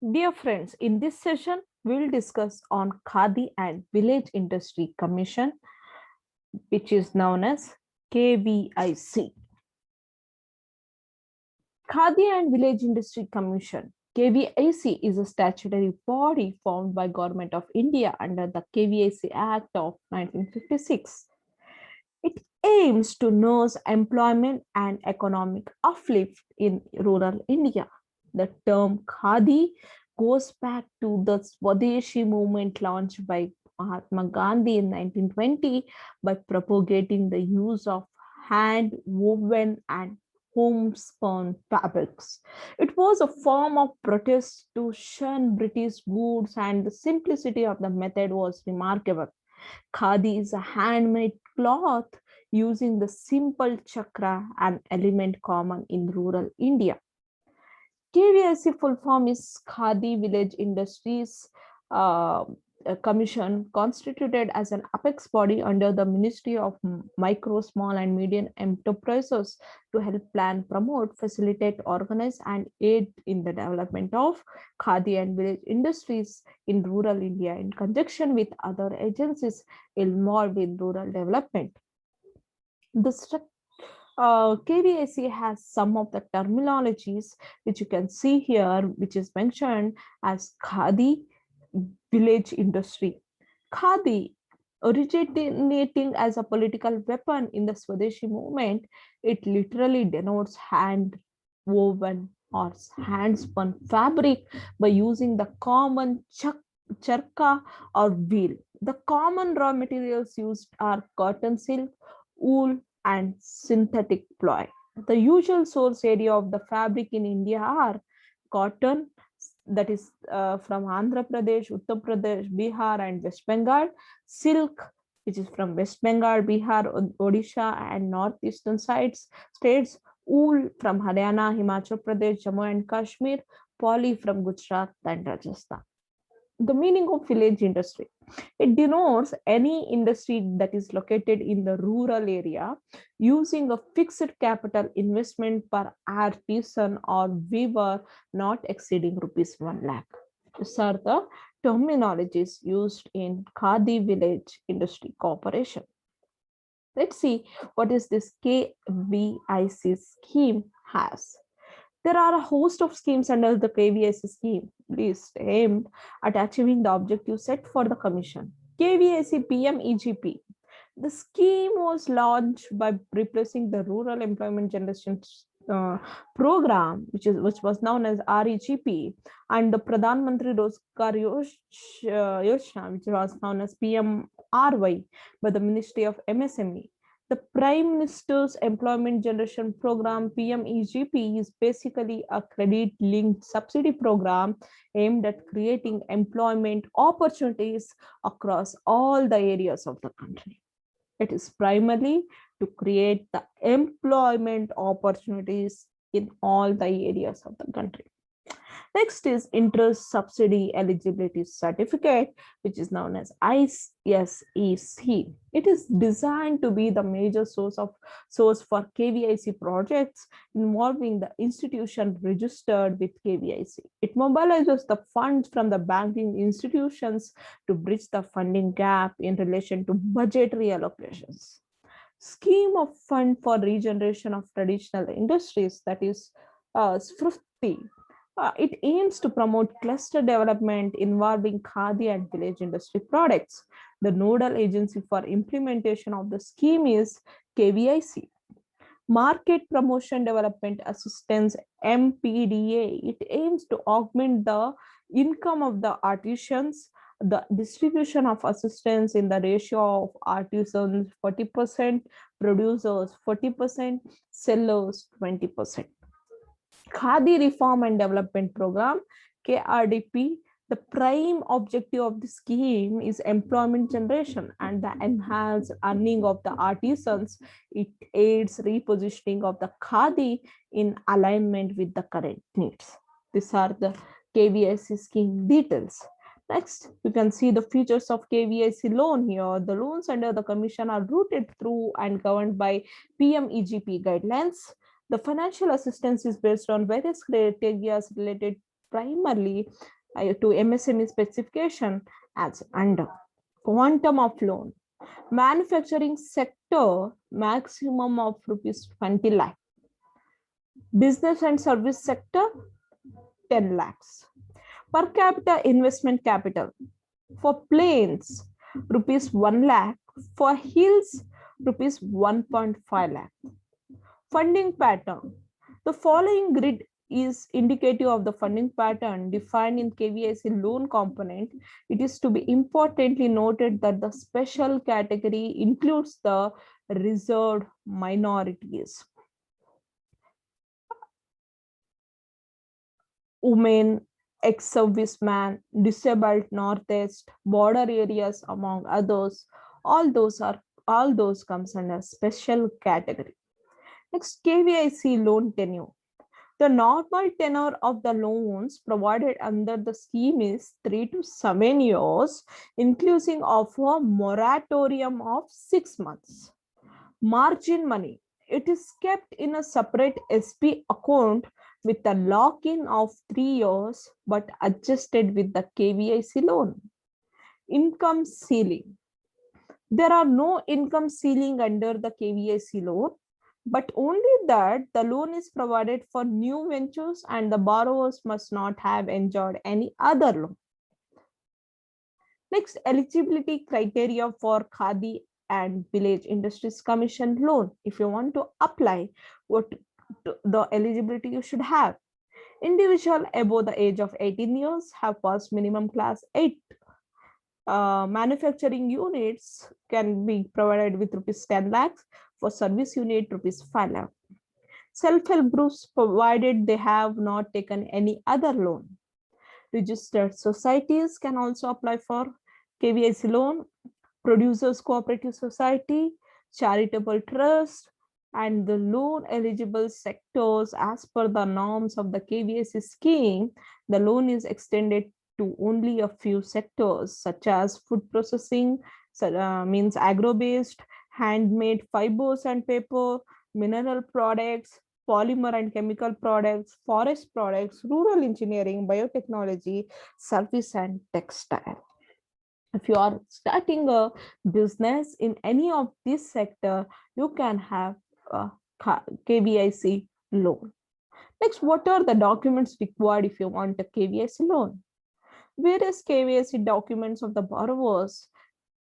Dear friends, in this session, we'll discuss on Khadi and Village Industry Commission, which is known as KVIC. Khadi and Village Industry Commission. KVIC is a statutory body formed by Government of India under the KVIC Act of 1956. It aims to nurse employment and economic uplift in rural India. The term Khadi goes back to the Swadeshi movement launched by Mahatma Gandhi in 1920 by propagating the use of hand woven and homespun fabrics. It was a form of protest to shun British goods, and the simplicity of the method was remarkable. Khadi is a handmade cloth using the simple chakra, an element common in rural India. KVIC full form is Khadi Village Industries Commission, constituted as an apex body under the Ministry of Micro, Small and Medium Enterprises to help plan, promote, facilitate, organize and aid in the development of Khadi and village industries in rural India in conjunction with other agencies involved in rural development. The KVAC has some of the terminologies which you can see here, which is mentioned as Khadi village industry. Khadi, originating as a political weapon in the Swadeshi movement, it literally denotes hand woven or hand spun fabric by using the common charka or wheel. The common raw materials used are cotton silk, wool, and synthetic ploy. The usual source area of the fabric in India are cotton, that is from Andhra Pradesh, Uttar Pradesh, Bihar, and West Bengal, silk, which is from West Bengal, Bihar, Odisha, and northeastern states, wool from Haryana, Himachal Pradesh, Jammu and Kashmir, poly from Gujarat and Rajasthan. The meaning of village industry, it denotes any industry that is located in the rural area using a fixed capital investment per artisan or weaver not exceeding rupees 1 lakh. These are the terminologies used in Khadi Village Industry Corporation. Let's see what is this KVIC scheme has. There are a host of schemes under the KVIC scheme list aimed at achieving the objective set for the Commission. KVIC PMEGP. The scheme was launched by replacing the Rural Employment Generation uh, Program, which was known as REGP, and the Pradhan Mantri Rozgar Yojana, which was known as PMRY by the Ministry of MSME. The Prime Minister's Employment Generation Program, PMEGP, is basically a credit linked subsidy program aimed at creating employment opportunities across all the areas of the country. It is primarily to create the employment opportunities in all the areas of the country. Next is interest subsidy eligibility certificate, which is known as ISEC. It is designed to be the major source for KVIC projects involving the institution registered with KVIC. It mobilizes the funds from the banking institutions to bridge the funding gap in relation to budgetary allocations. Scheme of Fund for Regeneration of Traditional Industries, that is SFRFTI. It aims to promote cluster development involving Khadi and village industry products. The nodal agency for implementation of the scheme is KVIC. Market Promotion Development Assistance, MPDA. It aims to augment the income of the artisans, the distribution of assistance in the ratio of artisans 40%, producers 40%, sellers 20%. Khadi Reform and Development Program, KRDP. The prime objective of the scheme is employment generation and the enhanced earning of the artisans. It aids repositioning of the Khadi in alignment with the current needs. These are the KVIC scheme details. Next, you can see the features of KVIC loan here. The loans under the commission are routed through and governed by PMEGP guidelines. The financial assistance is based on various criteria related primarily to MSME specification as under quantum of loan. Manufacturing sector maximum of rupees 20 lakh. Business and service sector 10 lakhs. Per capita investment capital for plains rupees 1 lakh, for hills rupees 1.5 lakh. Funding pattern. The following grid is indicative of the funding pattern defined in KVIC loan component. It is to be importantly noted that the special category includes the reserved minorities. Women, ex-serviceman, disabled Northeast, border areas, among others. All those comes under special category. Next, KVIC loan tenure. The normal tenure of the loans provided under the scheme is 3 to 7 years, inclusive of a moratorium of 6 months. Margin money. It is kept in a separate SP account with a lock-in of 3 years, but adjusted with the KVIC loan. Income ceiling. There are no income ceiling under the KVIC loan, but only that the loan is provided for new ventures and the borrowers must not have enjoyed any other loan. Next, eligibility criteria for Khadi and Village Industries Commission loan. If you want to apply, what the eligibility you should have. Individual above the age of 18 years have passed minimum class 8. Manufacturing units can be provided with rupees 10 lakhs, for service unit rupees 5 lakh. Self-help groups provided they have not taken any other loan. Registered societies can also apply for KVIC loan. Producers Cooperative Society, charitable trust, and the loan eligible sectors as per the norms of the KVIC scheme. The loan is extended to only a few sectors such as food processing, means agro-based, handmade fibers and paper, mineral products, polymer and chemical products, forest products, rural engineering, biotechnology, service and textile. If you are starting a business in any of this sector, you can have a KVIC loan. Next, what are the documents required if you want a KVIC loan? Various KVIC documents of the borrowers,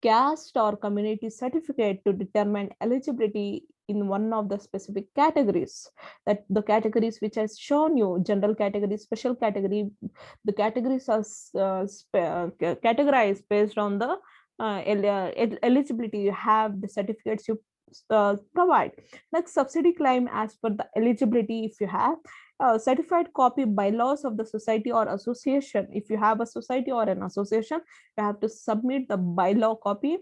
caste or community certificate to determine eligibility in one of the specific categories. That the categories which has shown you, general category, special category, the categories are categorized based on the eligibility you have, the certificates you provide. Next, subsidy claim as per the eligibility. If you have certified copy bylaws of the society or association, if you have a society or an association, you have to submit the bylaw copy,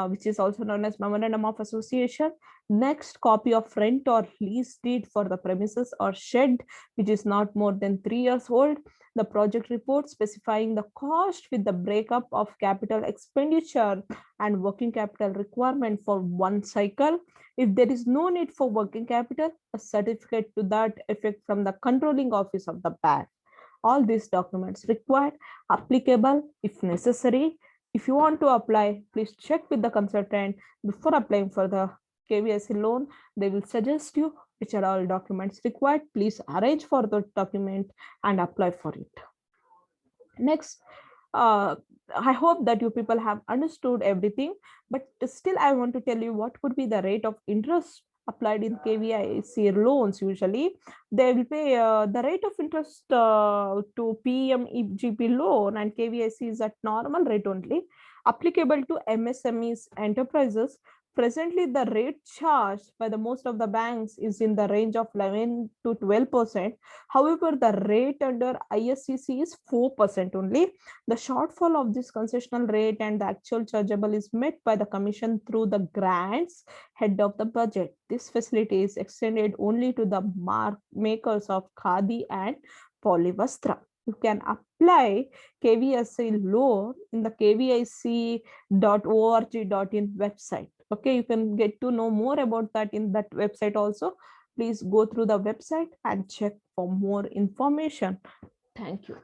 which is also known as memorandum of association. Next, copy of rent or lease deed for the premises or shed which is not more than 3 years old. The project report specifying the cost with the breakup of capital expenditure and working capital requirement for one cycle. If there is no need for working capital, a certificate to that effect from the controlling office of the bank. All these documents required, applicable if necessary. If you want to apply, please check with the consultant before applying for the KVIC loan. They will suggest you which are all documents required. Please arrange for the document and apply for it. Next, I hope that you people have understood everything, but still I want to tell you what could be the rate of interest applied in KVIC loans. Usually they will pay the rate of interest to PMEGP loan, and KVIC is at normal rate only, applicable to MSMEs enterprises. Presently, the rate charged by the most of the banks is in the range of 11 to 12%. However, the rate under ISCC is 4% only. The shortfall of this concessional rate and the actual chargeable is met by the commission through the grants head of the budget. This facility is extended only to the makers of Khadi and Polyvastra. You can apply KVIC loan in the kvic.org.in website. Okay, you can get to know more about that in that website also. Please go through the website and check for more information. Thank you.